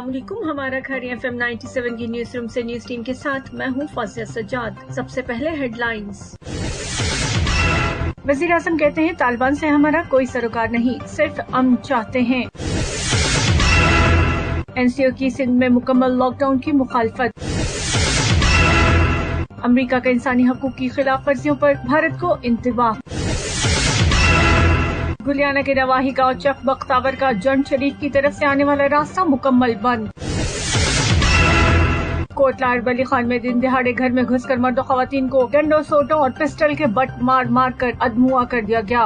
अस्सलामुअलैकुम। हमारा घर FM 97 की न्यूज रूम से न्यूज टीम के साथ मैं हूँ फासिया सज्जाद। सबसे पहले हेडलाइंस। वज़ीर आज़म कहते हैं तालिबान से हमारा कोई सरोकार नहीं, सिर्फ अमन चाहते हैं। NCO की सिंध में मुकम्मल लॉकडाउन की मुखालफत। अमेरिका का इंसानी हकूक की खिलाफ वर्जियों पर भारत को इंतबाह। गुलियाना के नवाही गांव चक बख्तावर का जंड शरीफ की तरफ से आने वाला रास्ता मुकम्मल बंद। कोटला अरबली खान में दिन दिहाड़े घर में घुसकर मर्दों खवातीन को डंडों सोटों और पिस्टल के बट मार मार कर अधमुआ कर दिया गया।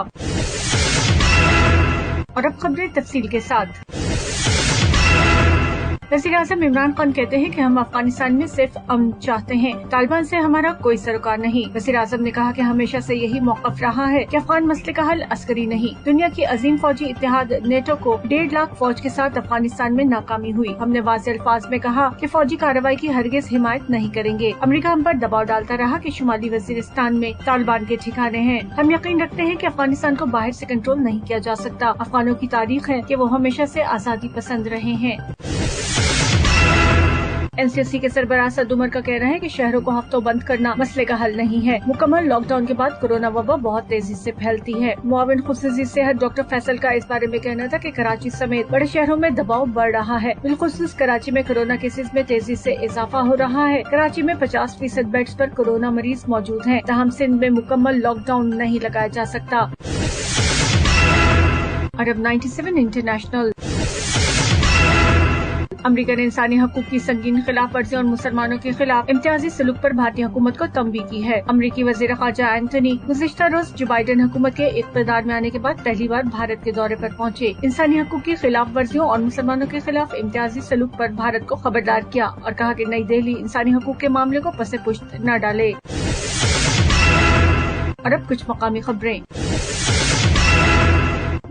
और अब खबरें तफसील के साथ। वज़ीर आज़म इमरान खान कहते हैं कि हम अफगानिस्तान में सिर्फ अमन चाहते हैं, तालिबान से हमारा कोई सरोकार नहीं। वज़ीर आज़म ने कहा कि हमेशा से यही मौक़िफ़ रहा है कि अफगान मसले का हल अस्करी नहीं। दुनिया की अजीम फौजी इत्तेहाद नेटो को 1.5 लाख फौज के साथ अफगानिस्तान में नाकामी हुई। हमने वाज़ेह अल्फाज में कहा कि फौजी कार्रवाई की हरगिज़ हिमायत नहीं करेंगे। अमेरिका हम पर दबाव डालता रहा कि शुमाली वज़ीरिस्तान में तालिबान के ठिकाने हैं। हम यकीन रखते हैं कि अफगानिस्तान को बाहर से कंट्रोल नहीं किया जा सकता। अफगानों की तारीख है कि वो हमेशा से आज़ादी पसंद रहे हैं। NCOC के सरबराह सद उमर का कहना है कि शहरों को हफ्तों बंद करना मसले का हल नहीं है। मुकम्मल लॉकडाउन के बाद कोरोना वबा बहुत तेजी से फैलती है। मुआविन खुसूसी सेहत डॉक्टर फैसल का इस बारे में कहना था कि कराची समेत बड़े शहरों में दबाव बढ़ रहा है। बिलखुसूस कराची में कोरोना केसेस में तेजी से इजाफा हो रहा है। कराची में 50% बेड्स पर कोरोना मरीज मौजूद हैं। तहम सिंध में मुकम्मल लॉकडाउन नहीं लगाया जा सकता। अरब 97 इंटरनेशनल। अमेरिका ने इंसानी हकूक की संगीन खिलाफ वर्जी और मुसलमानों के खिलाफ इम्तियाजी सलूक पर भारतीय हुकूमत को तंबीह की है। अमेरिकी वज़ीर ख़ारजा एंटनी गुज़िश्ता रोज जो बाइडेन हुकूमत के इक़्तिदार में आने के बाद पहली बार भारत के दौरे पर पहुंचे। इंसानी हकूक की खिलाफ वर्जियों और मुसलमानों के खिलाफ इम्तियाजी सलूक पर भारत को खबरदार किया और कहा कि नई दिल्ली इंसानी हकूक के मामले को पसे पुश्त न डाले। और अब कुछ मकामी खबरें।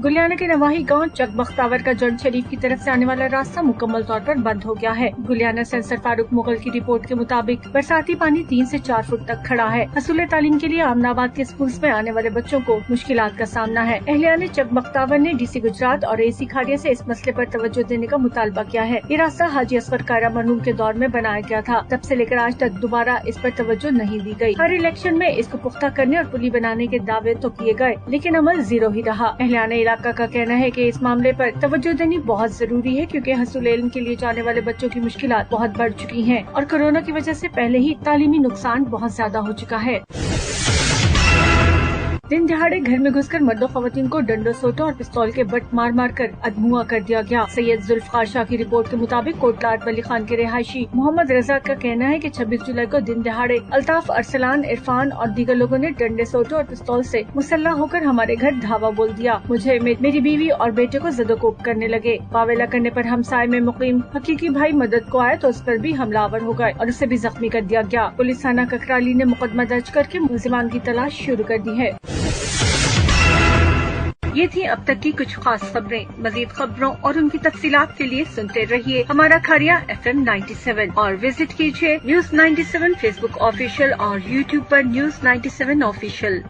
गुलियाना के नवाही गांव चक बख्तावर का जंड शरीफ की तरफ से आने वाला रास्ता मुकम्मल तौर पर बंद हो गया है। गुलियाना सेंसर फारूक मुगल की रिपोर्ट के मुताबिक बरसाती पानी 3 से 4 फुट तक खड़ा है। हसूल तालीम के लिए आमनाबाद के स्कूल्स में आने वाले बच्चों को मुश्किलात का सामना है। अहलिया ने चक बख्तावर ने DC गुजरात और AC खाड़िया से इस मसले पर तवज्जो देने का मुतालबा किया है। ये रास्ता हाजी असगर कायरा मरहूम के दौर में बनाया गया था। तब से लेकर आज तक दोबारा इस पर तवज्जो नहीं दी गई। हर इलेक्शन में इसको पुख्ता करने और पुली बनाने के दावे तो किए गए, लेकिन अमल जीरो ही रहा। अहलिया ने इलाका का कहना है कि इस मामले पर तवज्जो देनी बहुत जरूरी है, क्योंकि हसूल इल्म के लिए जाने वाले बच्चों की मुश्किलात बहुत बढ़ चुकी हैं और कोरोना की वजह से पहले ही तालीमी नुकसान बहुत ज्यादा हो चुका है। दिन दिहाड़े घर में घुसकर मर्दों खवातीन को डंडों सोटों और पिस्तौल के बट मार मार कर अधमुआ कर दिया गया। सैयद जुल्फकार शाह की रिपोर्ट के मुताबिक कोटला अरबली खान के रिहायशी मोहम्मद रजा का कहना है कि 26 जुलाई को दिन दिहाड़े अल्ताफ, अरसलान, इरफान और दीगर लोगों ने डंडे सोटों और पिस्तौल से मुसल्ला होकर हमारे घर धावा बोल दिया। मुझे, मेरी बीवी और बेटे को ज़दोकोब करने लगे। वावेला करने पर हमसाये में मुकीम हकीकी भाई मदद को आया तो उस पर भी हमलावर हो गए और उसे भी जख्मी कर दिया गया। पुलिस थाना ककराली ने मुकदमा दर्ज करके मुलजिमान की तलाश शुरू कर दी है। ये थी अब तक की कुछ खास खबरें। मजीद खबरों और उनकी तफसीलात के लिए सुनते रहिए हमारा खरिया FM 97 और विजिट कीजिए News 97 Facebook ऑफिशियल और YouTube पर News 97 ऑफिशियल।